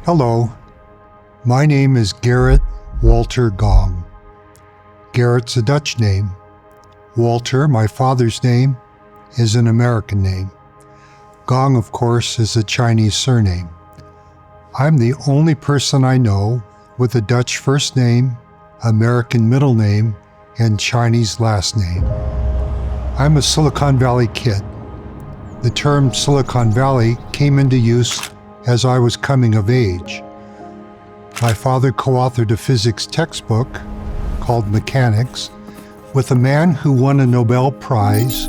Hello, my name is Gerrit Walter Gong. Gerrit's a Dutch name. Walter, my father's name, is an American name. Gong, of course, is a Chinese surname. I'm the only person I know with a Dutch first name, American middle name, and Chinese last name. I'm a Silicon Valley kid. The term Silicon Valley came into use as I was coming of age. My father co-authored a physics textbook called Mechanics with a man who won a Nobel Prize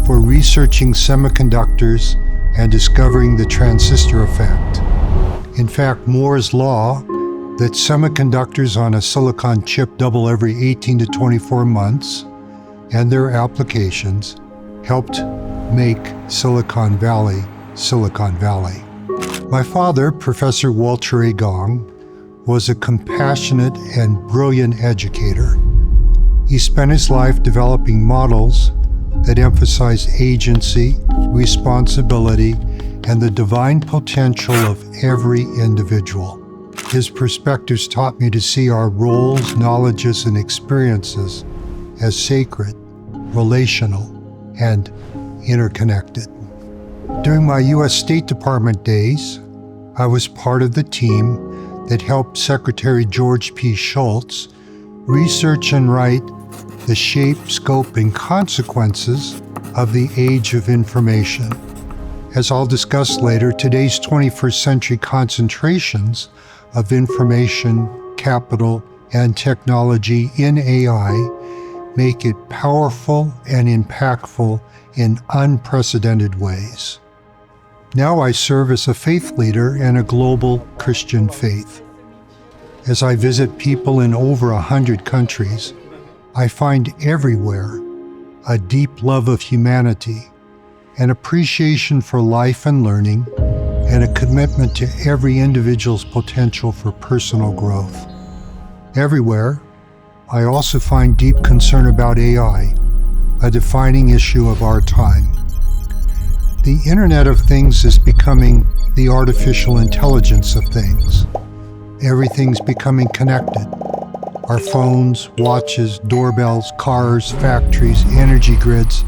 for researching semiconductors and discovering the transistor effect. In fact, Moore's law that semiconductors on a silicon chip double every 18 to 24 months and their applications helped make Silicon Valley, Silicon Valley. My father, Professor Walter A. Gong, was a compassionate and brilliant educator. He spent his life developing models that emphasize agency, responsibility, and the divine potential of every individual. His perspectives taught me to see our roles, knowledges, and experiences as sacred, relational, and interconnected. During my U.S. State Department days, I was part of the team that helped Secretary George P. Shultz research and write the shape, scope, and consequences of the age of information. As I'll discuss later, today's 21st century concentrations of information, capital, and technology in AI make it powerful and impactful in unprecedented ways. Now I serve as a faith leader in a global Christian faith. As I visit people in over 100 countries, I find everywhere a deep love of humanity, an appreciation for life and learning, and a commitment to every individual's potential for personal growth. Everywhere, I also find deep concern about AI, a defining issue of our time. The Internet of Things is becoming the artificial intelligence of things. Everything's becoming connected. Our phones, watches, doorbells, cars, factories, energy grids.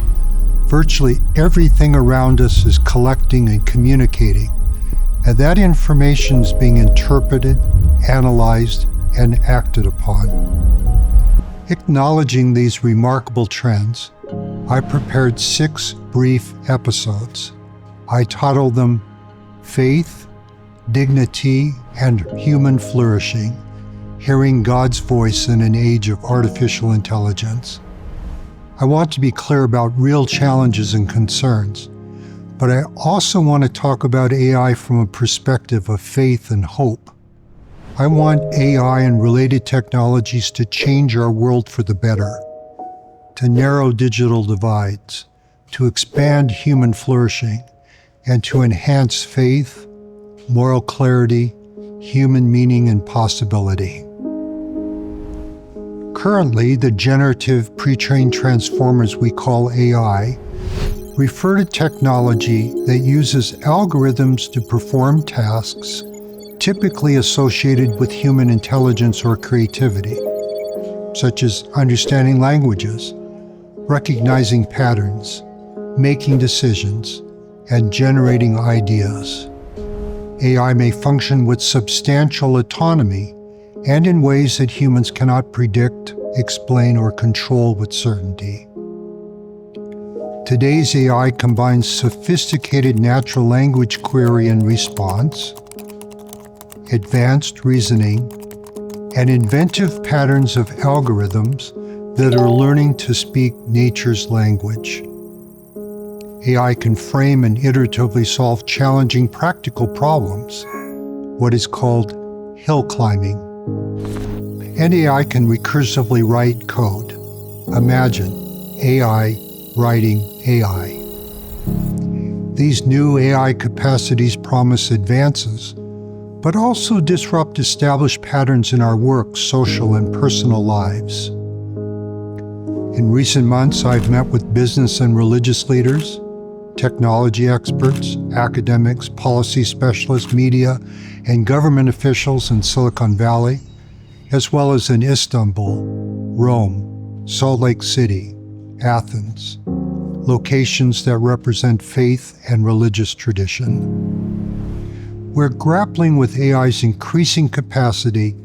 Virtually everything around us is collecting and communicating, and that information is being interpreted, analyzed, and acted upon. Acknowledging these remarkable trends, I prepared 6 brief episodes. I titled them Faith, Dignity, and Human Flourishing, Hearing God's Voice in an Age of Artificial Intelligence. I want to be clear about real challenges and concerns, but I also want to talk about AI from a perspective of faith and hope. I want AI and related technologies to change our world for the better, to narrow digital divides, to expand human flourishing, and to enhance faith, moral clarity, human meaning, and possibility. Currently, the generative pre-trained transformers we call AI refer to technology that uses algorithms to perform tasks typically associated with human intelligence or creativity, such as understanding languages, recognizing patterns, making decisions, and generating ideas. AI may function with substantial autonomy and in ways that humans cannot predict, explain, or control with certainty. Today's AI combines sophisticated natural language query and response, advanced reasoning, and inventive patterns of algorithms that are learning to speak nature's language. AI can frame and iteratively solve challenging practical problems, what is called hill climbing. And AI can recursively write code. Imagine AI writing AI. These new AI capacities promise advances, but also disrupt established patterns in our work, social, and personal lives. In recent months, I've met with business and religious leaders, technology experts, academics, policy specialists, media, and government officials in Silicon Valley, as well as in Istanbul, Rome, Salt Lake City, Athens, locations that represent faith and religious tradition. We're grappling with AI's increasing capacity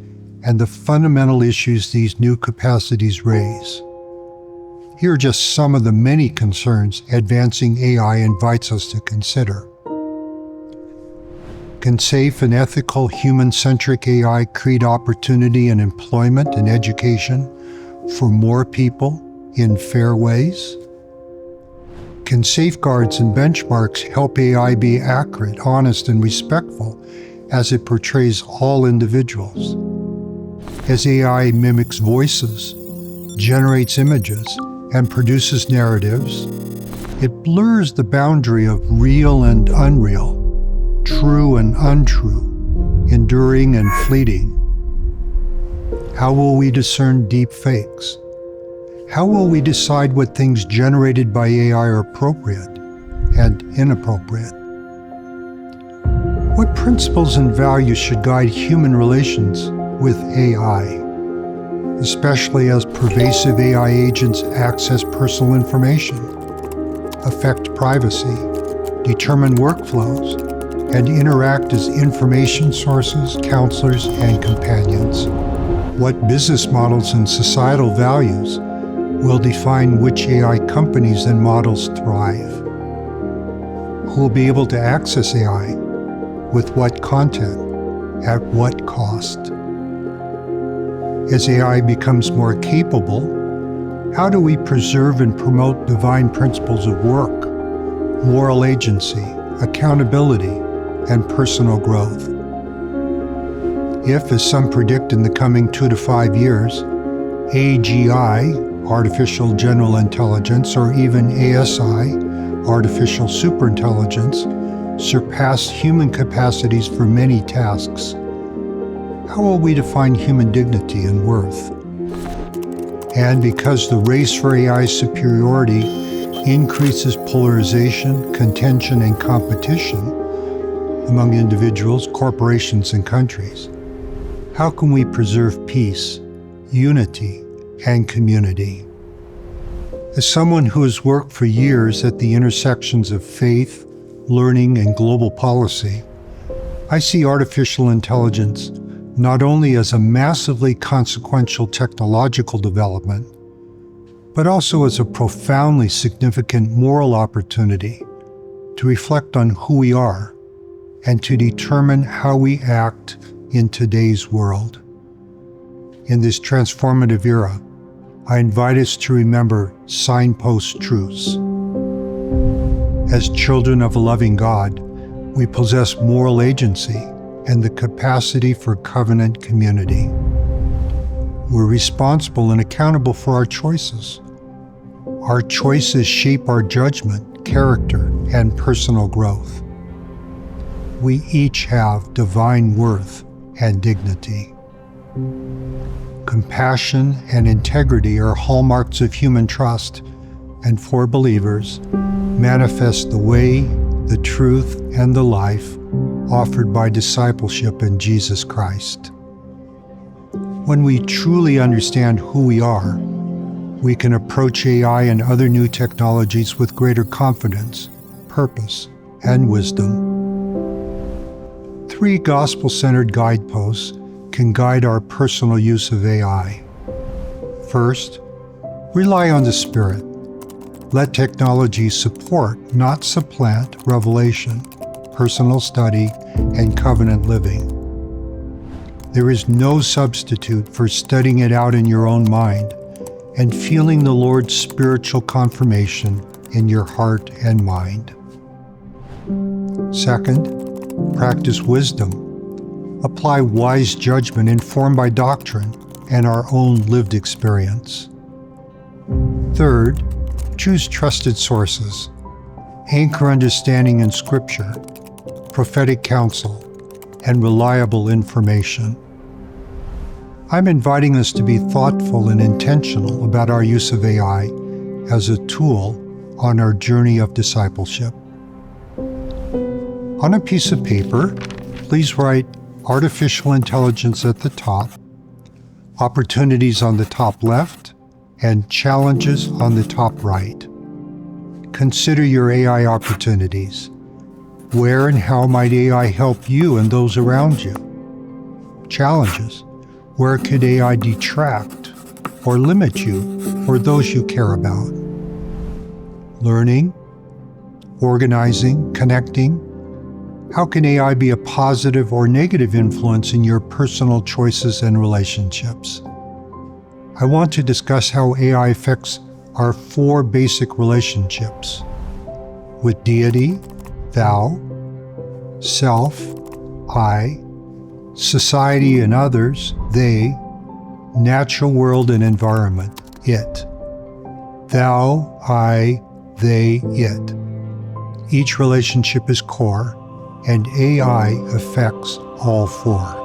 and the fundamental issues these new capacities raise. Here are just some of the many concerns advancing AI invites us to consider. Can safe and ethical human-centric AI create opportunity and employment and education for more people in fair ways? Can safeguards and benchmarks help AI be accurate, honest, and respectful as it portrays all individuals? As AI mimics voices, generates images, and produces narratives, it blurs the boundary of real and unreal, true and untrue, enduring and fleeting. How will we discern deep fakes? How will we decide what things generated by AI are appropriate and inappropriate? What principles and values should guide human relations with AI, especially as pervasive AI agents access personal information, affect privacy, determine workflows, and interact as information sources, counselors, and companions? What business models and societal values will define which AI companies and models thrive? Who will be able to access AI? With what content? At what cost? As AI becomes more capable, how do we preserve and promote divine principles of work, moral agency, accountability, and personal growth? If, as some predict in the coming 2 to 5 years, AGI, Artificial General Intelligence, or even ASI, Artificial Superintelligence, surpass human capacities for many tasks, how will we define human dignity and worth? And because the race for AI superiority increases polarization, contention, and competition among individuals, corporations, and countries, how can we preserve peace, unity, and community? As someone who has worked for years at the intersections of faith, learning, and global policy, I see artificial intelligence not only as a massively consequential technological development, but also as a profoundly significant moral opportunity to reflect on who we are and to determine how we act in today's world. In this transformative era, I invite us to remember signpost truths. As children of a loving God, we possess moral agency and the capacity for covenant community. We're responsible and accountable for our choices. Our choices shape our judgment, character, and personal growth. We each have divine worth and dignity. Compassion and integrity are hallmarks of human trust, and for believers, manifest the way, the truth, and the life offered by discipleship in Jesus Christ. When we truly understand who we are, we can approach AI and other new technologies with greater confidence, purpose, and wisdom. 3 gospel-centered guideposts can guide our personal use of AI. First, rely on the Spirit. Let technology support, not supplant, revelation, personal study, and covenant living. There is no substitute for studying it out in your own mind and feeling the Lord's spiritual confirmation in your heart and mind. Second, practice wisdom. Apply wise judgment informed by doctrine and our own lived experience. Third, choose trusted sources. Anchor understanding in Scripture, prophetic counsel, and reliable information. I'm inviting us to be thoughtful and intentional about our use of AI as a tool on our journey of discipleship. On a piece of paper, please write artificial intelligence at the top, opportunities on the top left, and challenges on the top right. Consider your AI opportunities. Where and how might AI help you and those around you? Challenges. Where could AI detract or limit you or those you care about? Learning, organizing, connecting. How can AI be a positive or negative influence in your personal choices and relationships? I want to discuss how AI affects our 4 basic relationships: with deity, thou; self, I; society and others, they; natural world and environment, it. Thou, I, they, it. Each relationship is core, and AI affects all 4.